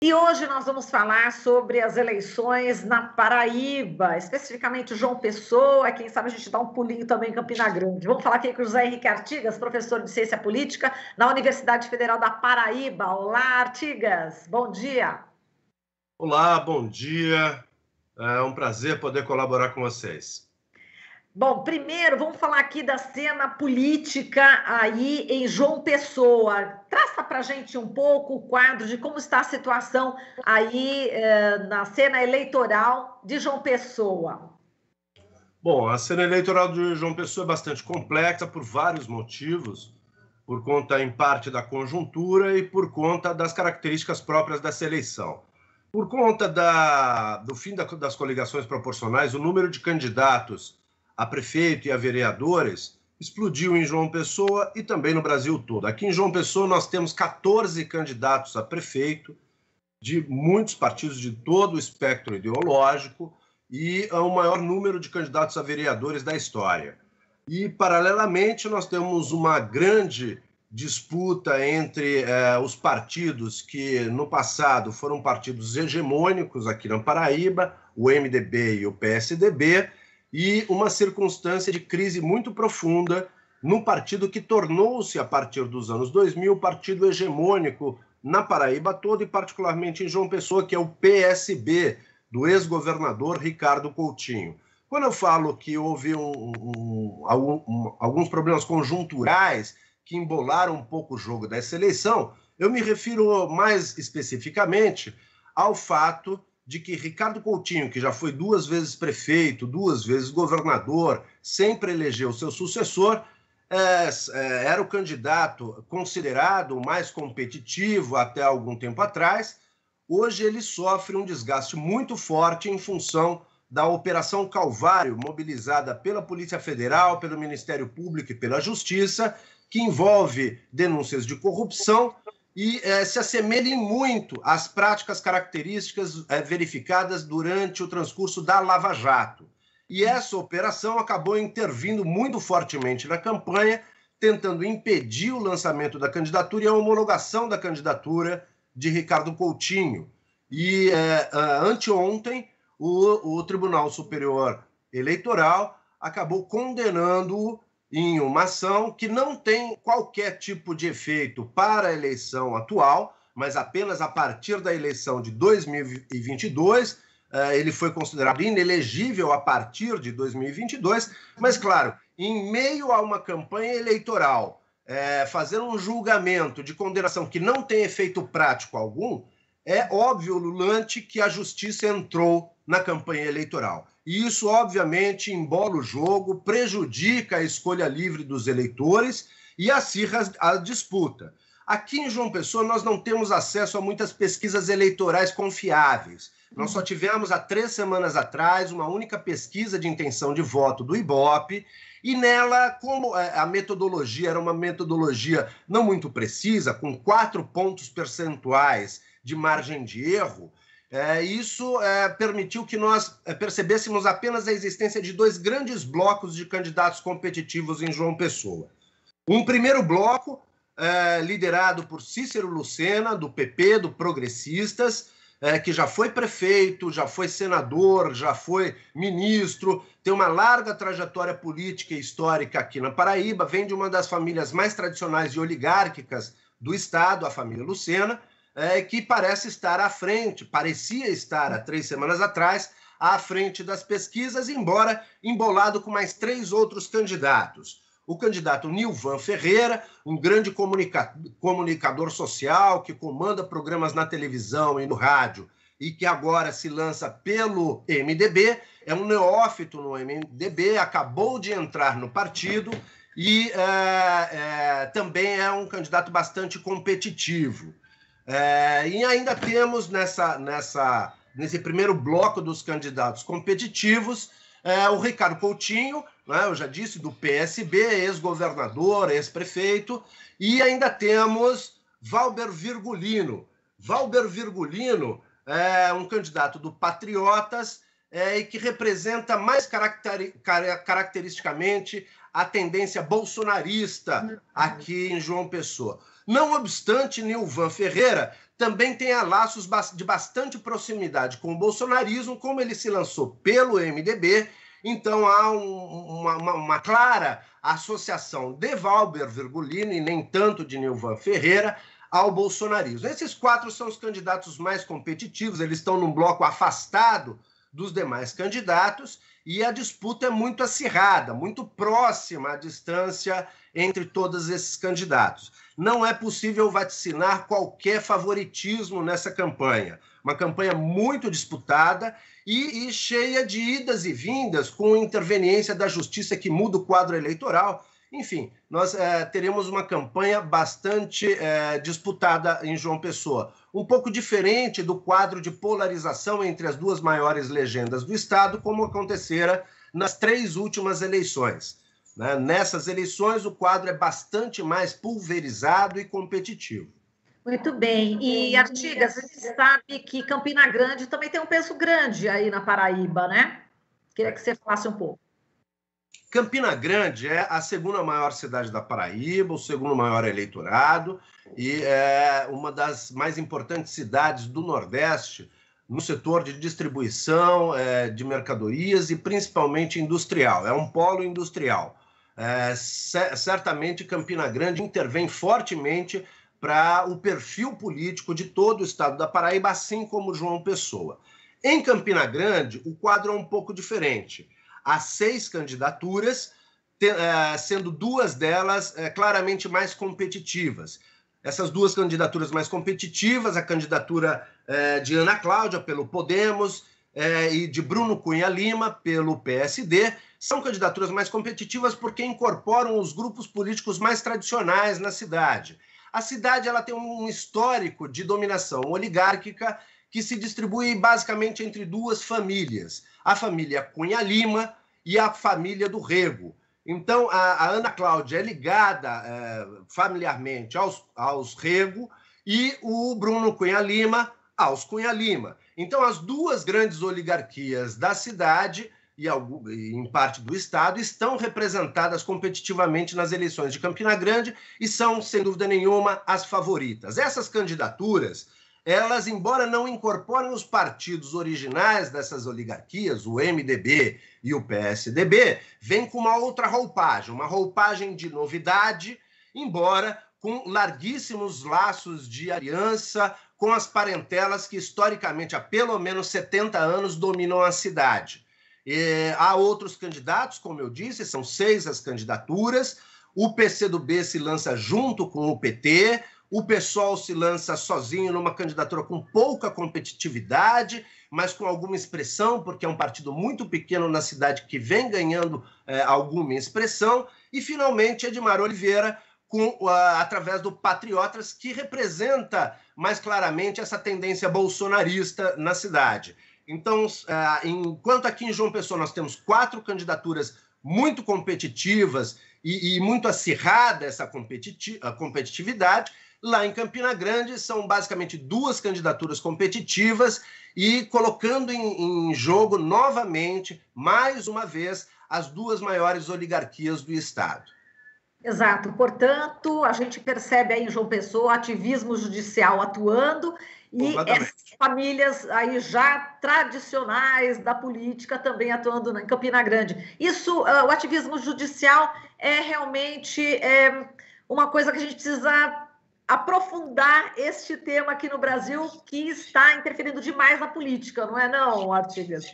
E hoje nós vamos falar sobre as eleições na Paraíba, especificamente João Pessoa. Quem sabe a gente dá um pulinho também em Campina Grande. Vamos falar aqui com o José Henrique Artigas, professor de Ciência Política na Universidade Federal da Paraíba. Olá, Artigas, bom dia. Olá, bom dia. É um prazer poder colaborar com vocês. Bom, primeiro vamos falar aqui da cena política aí em João Pessoa. Traça para a gente um pouco o quadro de como está a situação aí na cena eleitoral de João Pessoa. Bom, a cena eleitoral de João Pessoa é bastante complexa por vários motivos, por conta, em parte, da conjuntura e por conta das características próprias dessa eleição. Por conta do fim das coligações proporcionais, o número de candidatos a prefeito e a vereadores explodiu em João Pessoa e também no Brasil todo. Aqui em João Pessoa nós temos 14 candidatos a prefeito de muitos partidos de todo o espectro ideológico e o maior número de candidatos a vereadores da história. E, paralelamente, nós temos uma grande disputa entre os partidos que, no passado, foram partidos hegemônicos aqui na Paraíba, o MDB e o PSDB, e uma circunstância de crise muito profunda no partido que tornou-se, a partir dos anos 2000, o partido hegemônico na Paraíba toda e particularmente em João Pessoa, que é o PSB, do ex-governador Ricardo Coutinho. Quando eu falo que houve alguns problemas conjunturais que embolaram um pouco o jogo dessa eleição, eu me refiro mais especificamente ao fato de que Ricardo Coutinho, que já foi 2 vezes prefeito, 2 vezes governador, sempre elegeu seu sucessor, era o candidato considerado mais competitivo até algum tempo atrás. Hoje ele sofre um desgaste muito forte em função da Operação Calvário, mobilizada pela Polícia Federal, pelo Ministério Público e pela Justiça, que envolve denúncias de corrupção e se assemelhem muito às práticas características verificadas durante o transcurso da Lava Jato. E essa operação acabou intervindo muito fortemente na campanha, tentando impedir o lançamento da candidatura e a homologação da candidatura de Ricardo Coutinho. E anteontem, o Tribunal Superior Eleitoral acabou condenando-o em uma ação que não tem qualquer tipo de efeito para a eleição atual, mas apenas a partir da eleição de 2022. Ele foi considerado inelegível a partir de 2022, mas, claro, em meio a uma campanha eleitoral, fazer um julgamento de condenação que não tem efeito prático algum, é óbvio, ululante, que a justiça entrou na campanha eleitoral. E isso, obviamente, embola o jogo, prejudica a escolha livre dos eleitores e acirra a disputa. Aqui em João Pessoa, nós não temos acesso a muitas pesquisas eleitorais confiáveis. Nós só tivemos, há 3 semanas atrás, uma única pesquisa de intenção de voto do Ibope, e nela, como a metodologia era uma metodologia não muito precisa, com 4 pontos percentuais de margem de erro, isso permitiu que nós percebêssemos apenas a existência de 2 grandes blocos de candidatos competitivos em João Pessoa. Um primeiro bloco, liderado por Cícero Lucena, do PP, do Progressistas, que já foi prefeito, já foi senador, já foi ministro, tem uma larga trajetória política e histórica aqui na Paraíba, vem de uma das famílias mais tradicionais e oligárquicas do Estado, a família Lucena, que parece estar à frente, parecia estar há 3 semanas atrás, à frente das pesquisas, embora embolado com mais 3 outros candidatos. O candidato Nilvan Ferreira, um grande comunicador social que comanda programas na televisão e no rádio e que agora se lança pelo MDB, é um neófito no MDB, acabou de entrar no partido e também é um candidato bastante competitivo. E ainda temos nesse primeiro bloco dos candidatos competitivos o Ricardo Coutinho, né, eu já disse, do PSB, ex-governador, ex-prefeito, e ainda temos Valber Virgulino. Valber Virgulino é um candidato do Patriotas e que representa mais caracteristicamente a tendência bolsonarista aqui em João Pessoa. Não obstante, Nilvan Ferreira também tenha laços de bastante proximidade com o bolsonarismo, como ele se lançou pelo MDB. Então há uma clara associação de Valber Virgulino e nem tanto de Nilvan Ferreira ao bolsonarismo. Esses 4 são os candidatos mais competitivos, eles estão num bloco afastado dos demais candidatos e a disputa é muito acirrada, muito próxima à distância entre todos esses candidatos. Não é possível vaticinar qualquer favoritismo nessa campanha. Uma campanha muito disputada e cheia de idas e vindas, com interveniência da justiça que muda o quadro eleitoral. Enfim, nós teremos uma campanha bastante disputada em João Pessoa. Um pouco diferente do quadro de polarização entre as 2 maiores legendas do Estado, como acontecera nas 3 últimas eleições. Nessas eleições, o quadro é bastante mais pulverizado e competitivo. Muito bem. E, Artigas, a gente sabe que Campina Grande também tem um peso grande aí na Paraíba, né? Queria que você falasse um pouco. Campina Grande é a 2ª maior cidade da Paraíba, o 2º maior eleitorado e é uma das mais importantes cidades do Nordeste no setor de distribuição de mercadorias e principalmente industrial. É um polo industrial. Certamente Campina Grande intervém fortemente para o perfil político de todo o estado da Paraíba, assim como João Pessoa. Em Campina Grande, o quadro é um pouco diferente. Há 6 candidaturas, sendo 2 delas claramente mais competitivas. Essas 2 candidaturas mais competitivas, a candidatura de Ana Cláudia, pelo Podemos, e de Bruno Cunha Lima, pelo PSD, são candidaturas mais competitivas porque incorporam os grupos políticos mais tradicionais na cidade. A cidade ela tem um histórico de dominação oligárquica que se distribui basicamente entre 2 famílias, a família Cunha Lima e a família do Rego. Então, a Ana Cláudia é ligada familiarmente aos Rego e o Bruno Cunha Lima aos Cunha Lima. Então, as 2 grandes oligarquias da cidade e em parte do estado estão representadas competitivamente nas eleições de Campina Grande e são, sem dúvida nenhuma, as favoritas. Essas candidaturas, elas, embora não incorporem os partidos originais dessas oligarquias, o MDB e o PSDB, vêm com uma outra roupagem, uma roupagem de novidade, embora com larguíssimos laços de aliança com as parentelas que, historicamente, há pelo menos 70 anos, dominam a cidade. Há outros candidatos, como eu disse, são 6 as candidaturas. O PCdoB se lança junto com o PT, o PSOL se lança sozinho numa candidatura com pouca competitividade, mas com alguma expressão, porque é um partido muito pequeno na cidade que vem ganhando alguma expressão. E, finalmente, Edmar Oliveira, através do Patriotas, que representa mais claramente essa tendência bolsonarista na cidade. Então, enquanto aqui em João Pessoa nós temos 4 candidaturas muito competitivas e muito acirrada essa competitividade, lá em Campina Grande são basicamente 2 candidaturas competitivas e colocando em jogo novamente, mais uma vez, as 2 maiores oligarquias do estado. Exato. Portanto, a gente percebe aí em João Pessoa ativismo judicial atuando e essas famílias aí já tradicionais da política também atuando em Campina Grande. Isso, o ativismo judicial é realmente uma coisa que a gente precisa aprofundar este tema aqui no Brasil, que está interferindo demais na política, não é não, Artigas?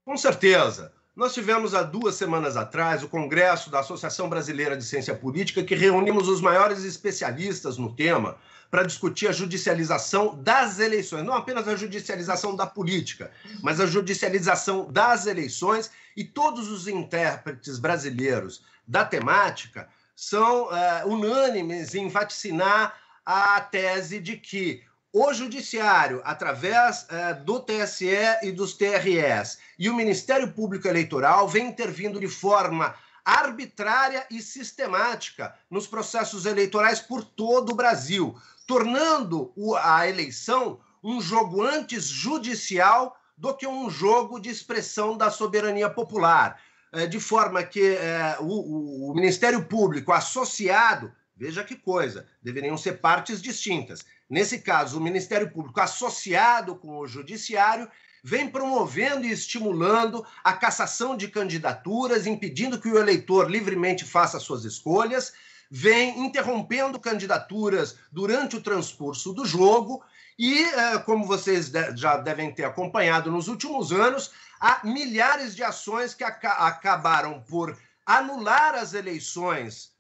Com certeza. Nós tivemos há 2 semanas atrás o Congresso da Associação Brasileira de Ciência Política, que reunimos os maiores especialistas no tema para discutir a judicialização das eleições, não apenas a judicialização da política, mas a judicialização das eleições, e todos os intérpretes brasileiros da temática são unânimes em vaticinar a tese de que o Judiciário, através do TSE e dos TREs, e o Ministério Público Eleitoral, vem intervindo de forma arbitrária e sistemática nos processos eleitorais por todo o Brasil, tornando a eleição um jogo antes judicial do que um jogo de expressão da soberania popular, de forma que o Ministério Público associado, veja que coisa, deveriam ser partes distintas, nesse caso o Ministério Público associado com o Judiciário, vem promovendo e estimulando a cassação de candidaturas, impedindo que o eleitor livremente faça suas escolhas, vem interrompendo candidaturas durante o transcurso do jogo e, como vocês já devem ter acompanhado nos últimos anos, há milhares de ações que acabaram por anular as eleições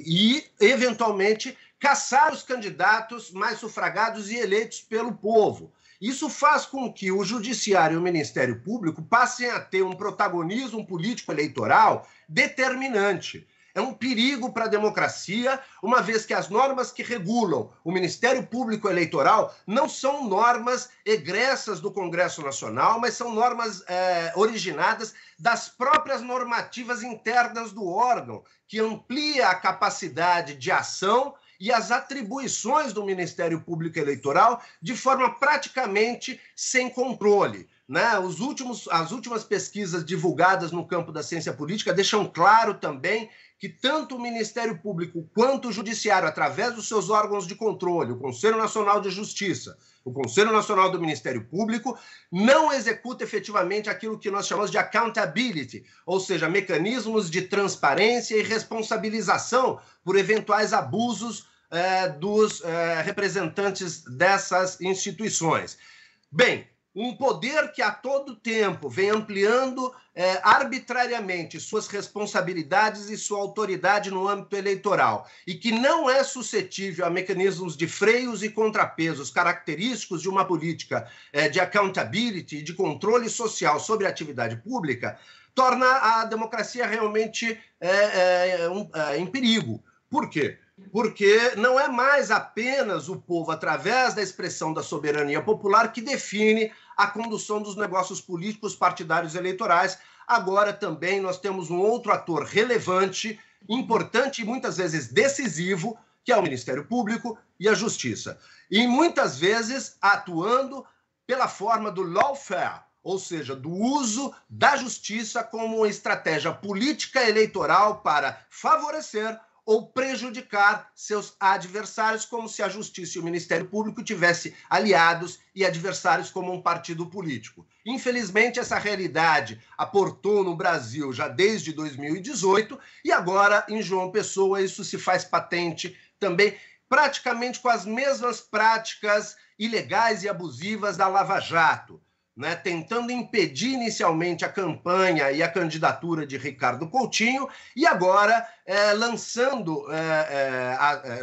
e, eventualmente, cassar os candidatos mais sufragados e eleitos pelo povo. Isso faz com que o Judiciário e o Ministério Público passem a ter um protagonismo político-eleitoral determinante. É um perigo para a democracia, uma vez que as normas que regulam o Ministério Público Eleitoral não são normas egressas do Congresso Nacional, mas são normas originadas das próprias normativas internas do órgão, que amplia a capacidade de ação e as atribuições do Ministério Público Eleitoral de forma praticamente sem controle. As últimas pesquisas divulgadas no campo da ciência política deixam claro também que tanto o Ministério Público quanto o Judiciário, através dos seus órgãos de controle, o Conselho Nacional de Justiça, o Conselho Nacional do Ministério Público, não executa efetivamente aquilo que nós chamamos de accountability, ou seja, mecanismos de transparência e responsabilização por eventuais abusos dos representantes dessas instituições. Bem, um poder que a todo tempo vem ampliando arbitrariamente suas responsabilidades e sua autoridade no âmbito eleitoral e que não é suscetível a mecanismos de freios e contrapesos característicos de uma política de accountability, de controle social sobre a atividade pública, torna a democracia realmente em perigo. Por quê? Porque não é mais apenas o povo, através da expressão da soberania popular, que define a condução dos negócios políticos partidários eleitorais. Agora também nós temos um outro ator relevante, importante e muitas vezes decisivo, que é o Ministério Público e a Justiça. E muitas vezes atuando pela forma do lawfare, ou seja, do uso da justiça como uma estratégia política eleitoral para favorecer ou prejudicar seus adversários, como se a Justiça e o Ministério Público tivessem aliados e adversários como um partido político. Infelizmente, essa realidade aportou no Brasil já desde 2018 e agora, em João Pessoa, isso se faz patente também praticamente com as mesmas práticas ilegais e abusivas da Lava Jato, tentando impedir inicialmente a campanha e a candidatura de Ricardo Coutinho e agora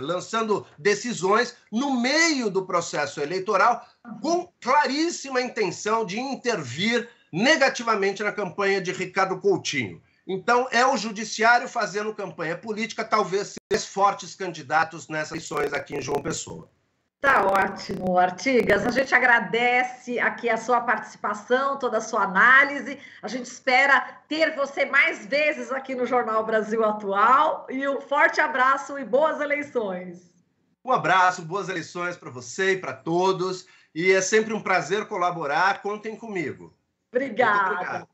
lançando decisões no meio do processo eleitoral com claríssima intenção de intervir negativamente na campanha de Ricardo Coutinho. Então, é o Judiciário fazendo campanha política, talvez ser fortes candidatos nessas eleições aqui em João Pessoa. Tá ótimo, Artigas. A gente agradece aqui a sua participação, toda a sua análise. A gente espera ter você mais vezes aqui no Jornal Brasil Atual. E um forte abraço e boas eleições. Um abraço, boas eleições para você e para todos. E é sempre um prazer colaborar. Contem comigo. Obrigada.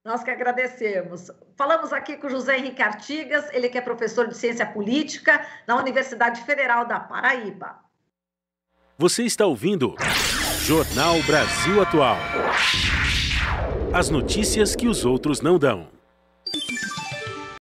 Nós que agradecemos. Falamos aqui com o José Henrique Artigas, ele que é professor de Ciência Política na Universidade Federal da Paraíba. Você está ouvindo Jornal Brasil Atual. As notícias que os outros não dão.